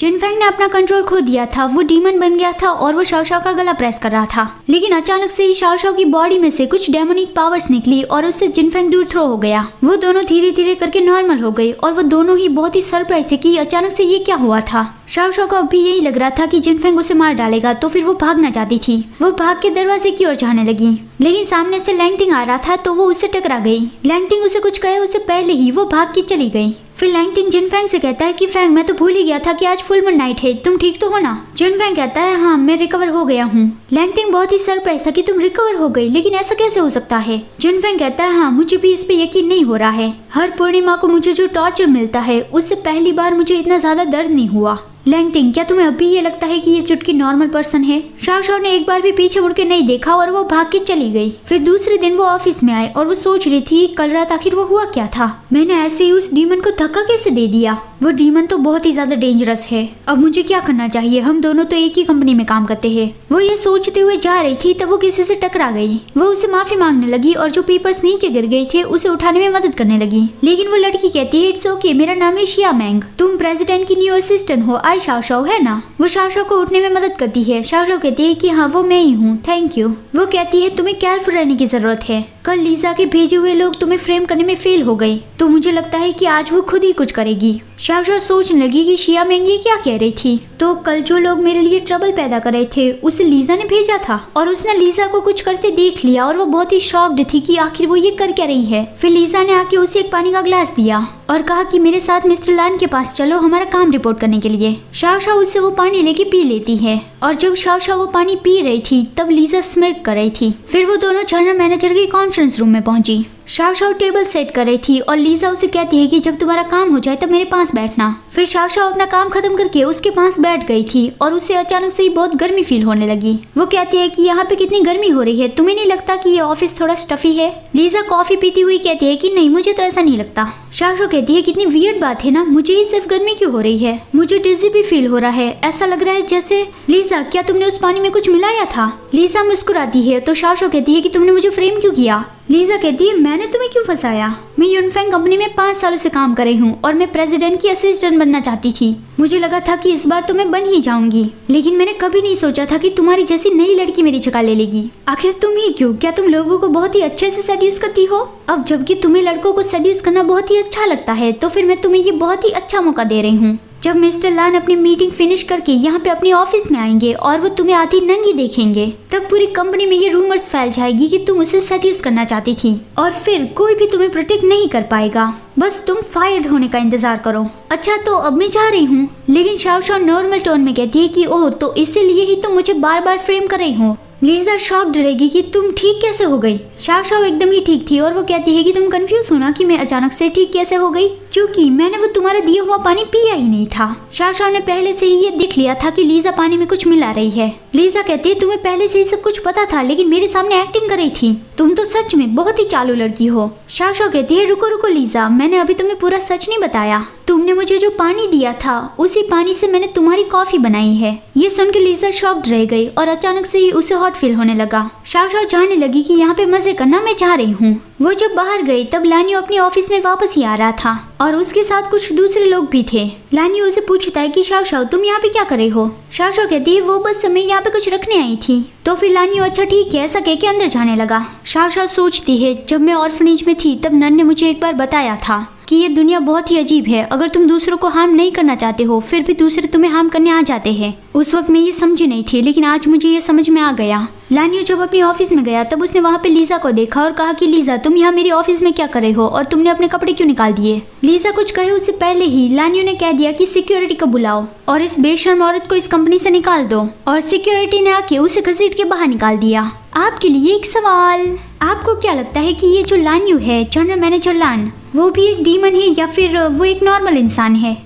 जिनफेंग ने अपना कंट्रोल खो दिया था, वो डीमन बन गया था और वो शाओशाओ का गला प्रेस कर रहा था। लेकिन अचानक से ही शाओशाओ की बॉडी में से कुछ डेमोनिक पावर्स निकली और उससे जिनफेंग दूर थ्रो हो गया। वो दोनों धीरे धीरे करके नॉर्मल हो गई और वो दोनों ही बहुत ही सरप्राइज थे कि अचानक से ये क्या हुआ था। शाओशाओ को अभी यही लग रहा था कि जिनफेंग उसे मार डालेगा, तो फिर वो भागना चाहती थी। वो भाग के दरवाजे की ओर जाने लगी, लेकिन सामने से लैंगटिंग आ रहा था तो वो उससे टकरा गई। लैंगटिंग उसे कुछ कहे उससे पहले ही वो भाग के चली गई। फिर लैंगटिंग जिनफेंग से कहता है कि फेंग, मैं तो भूल ही गया था कि आज फुल मून नाइट है, तुम ठीक तो हो ना? जिनफेंग कहता है हाँ, मैं रिकवर हो गया हूँ। लैंगटिंग बहुत ही सरप्राइज था कि तुम रिकवर हो गई, लेकिन ऐसा कैसे हो सकता है? जिनफेंग कहता है हाँ, मुझे भी इस पे यकीन नहीं हो रहा है। हर पूर्णिमा को मुझे जो टॉर्चर मिलता है उससे पहली बार मुझे इतना ज्यादा दर्द नहीं हुआ। लैंगटिंग, क्या तुम्हें अभी ये लगता है कि ये चुटकी नॉर्मल पर्सन है? शाओशाओ ने एक बार भी पीछे मुड़ के नहीं देखा और वो भाग के चली गई। फिर दूसरे दिन वो ऑफिस में आए और वो सोच रही थी कल रात आखिर वो हुआ क्या था। मैंने ऐसे ही उस डीमन को धक्का कैसे दे दिया? वो डीमन तो बहुत ही ज्यादा डेंजरस है। अब मुझे क्या करना चाहिए? हम दोनों तो एक ही कंपनी में काम करते हैं। वो ये सोचते हुए जा रही थी तब वो किसी से टकरा गई। वो उसे माफी मांगने लगी और जो पेपर्स नीचे गिर गए थे उसे उठाने में मदद करने लगी। लेकिन वो लड़की कहती है इट्स ओके, मेरा नाम है शिया मैंग, तुम प्रेसिडेंट की न्यू असिस्टेंट हो, आई शाओशाओ है ना? वो शाओशाओ को उठने में मदद करती है। शाओशाओ कहती है कि हाँ वो मैं ही हूँ, थैंक यू। वो कहती है तुम्हें केयरफुल रहने की जरूरत है, कल लीजा के भेजे हुए लोग तुम्हें फ्रेम करने में फेल हो गए, तो मुझे लगता है कि आज वो खुद ही कुछ करेगी। शाओशाओ सोचने लगी कि शिया मैंग ये क्या कह रही थी। तो कल जो लोग मेरे लिए ट्रबल पैदा कर रहे थे उसे लीजा ने भेजा था और उसने लीजा को कुछ करते देख लिया और वो बहुत ही शॉक्ड थी कि आखिर वो ये कर क्या रही है। फिर लीजा ने आके उसे एक पानी का ग्लास दिया और कहा कि मेरे साथ मिस्टर लान के पास चलो हमारा काम रिपोर्ट करने के लिए। शाओशाओ उससे वो पानी लेके पी लेती है और जब शाओशाओ वो पानी पी रही थी तब लीजा स्मिर्क कर रही थी। फिर वो दोनों जनरल मैनेजर के कॉन्फ्रेंस रूम में पहुंची। शाओशाओ टेबल सेट कर रही थी और लीजा उसे कहती है कि जब तुम्हारा काम हो जाए तब मेरे पास बैठना। फिर शाओशाओ अपना काम खत्म करके उसके पास बैठ गई थी और उसे अचानक से ही बहुत गर्मी फील होने लगी। वो कहती है कि यहाँ पे कितनी गर्मी हो रही है, तुम्हें नहीं लगता कि ये ऑफिस थोड़ा स्टफी है? लीजा कॉफी पीती हुई कहती है कि नहीं, मुझे तो ऐसा नहीं लगता। शाओशाओ कहती है कितनी वियर्ड बात है ना, मुझे ही सिर्फ गर्मी क्यों हो रही है? मुझे डिजी भी फील हो रहा है, ऐसा लग रहा है जैसे। लीजा, क्या तुमने उस पानी में कुछ मिलाया था? लीजा मुस्कुराती है तो शाओशाओ कहती है कि तुमने मुझे फ्रेम क्यों किया? लीजा कहती है मैंने तुम्हें क्यों फंसाया? मैं यूनफेंग कंपनी में 5 सालों से काम कर रही हूँ और मैं प्रेसिडेंट की असिस्टेंट बनना चाहती थी। मुझे लगा था कि इस बार तो मैं बन ही जाऊंगी, लेकिन मैंने कभी नहीं सोचा था कि तुम्हारी जैसी नई लड़की मेरी जगह ले लेगी। आखिर तुम ही क्यों? क्या तुम लोगों को बहुत ही अच्छे से सेड्यूस करती हो? अब जबकि तुम्हें लड़कों को सेड्यूस करना बहुत ही अच्छा लगता है तो फिर मैं तुम्हें ये बहुत ही अच्छा मौका दे रही हूँ। जब मिस्टर लान अपनी मीटिंग फिनिश करके यहाँ पे अपनी ऑफिस में आएंगे और वो तुम्हें आती नंगी देखेंगे तब पूरी कंपनी में ये रूमर्स फैल जाएगी कि तुम उसे सेड्यूस करना चाहती थी और फिर कोई भी तुम्हें प्रोटेक्ट नहीं कर पाएगा। बस तुम फायर्ड होने का इंतजार करो। अच्छा तो अब मैं जा रही हूँ। लेकिन शाओशाओ नॉर्मल टोन में कहती है कि ओह, तो इसीलिए ही तुम मुझे बार बार फ्रेम कर रही हो। लीजा शॉक्ड रहेगी कि तुम ठीक कैसे हो गई? शाओशाओ एकदम ही ठीक थी और वो कहती है कि तुम कंफ्यूज हो ना कि मैं अचानक से ठीक कैसे हो गई, क्योंकि मैंने वो तुम्हारा दिया हुआ पानी पिया ही नहीं था। शाओशाओ ने पहले से ही ये देख लिया था कि लीजा पानी में कुछ मिला रही है। लीजा कहती है तुम्हें पहले से ही सब कुछ पता था लेकिन मेरे सामने एक्टिंग कर रही थी, तुम तो सच में बहुत ही चालू लड़की हो। शाओशाओ कहती है रुको रुको लीजा, मैंने अभी तुम्हें पूरा सच नहीं बताया। तुमने मुझे जो पानी दिया था उसी पानी से मैंने तुम्हारी कॉफी बनाई है। ये सुन के लीजा शॉक्ड रह गई और अचानक से ही उसे हॉट फील होने लगा। शाओशाओ जानने लगी कि यहाँ पे मजे करना मैं चाह रही हूँ। वो जब बाहर गई तब लानियो अपनी ऑफिस में वापस ही आ रहा था और उसके साथ कुछ दूसरे लोग भी थे। लानियो उसे पूछता है कि शाओशाओ तुम यहाँ पे क्या कर रही हो? शाओशाओ कहती है वो बस मैं यहाँ पे कुछ रखने आई थी। तो फिर लानियो अच्छा ठीक है ऐसा कह के अंदर जाने लगा। शाओशाओ सोचती है जब मैं ऑर्फनेज में थी तब नन ने मुझे एक बार बताया था कि ये दुनिया बहुत ही अजीब है, अगर तुम दूसरों को हार्म नहीं करना चाहते हो फिर भी दूसरे तुम्हें हार्म करने आ जाते हैं। उस वक्त मैं ये समझी नहीं थी लेकिन आज मुझे ये समझ में आ गया। लानियो जब अपनी ऑफिस में गया तब उसने वहाँ पे लीजा को देखा और कहा कि लीजा तुम यहाँ मेरी ऑफिस में क्या कर रहे हो और तुमने अपने कपड़े क्यों निकाल दिए? लीजा कुछ कहे उससे पहले ही लानियो ने कह दिया कि सिक्योरिटी को बुलाओ और इस बेशर्म औरत को इस कंपनी से निकाल दो और सिक्योरिटी ने आके उसे घसीट के बाहर निकाल दिया। आपके लिए एक सवाल, आपको क्या लगता है कि ये जो लानियो है जनरल मैनेजर लान वो भी एक डीमन है या फिर वो एक नॉर्मल इंसान है?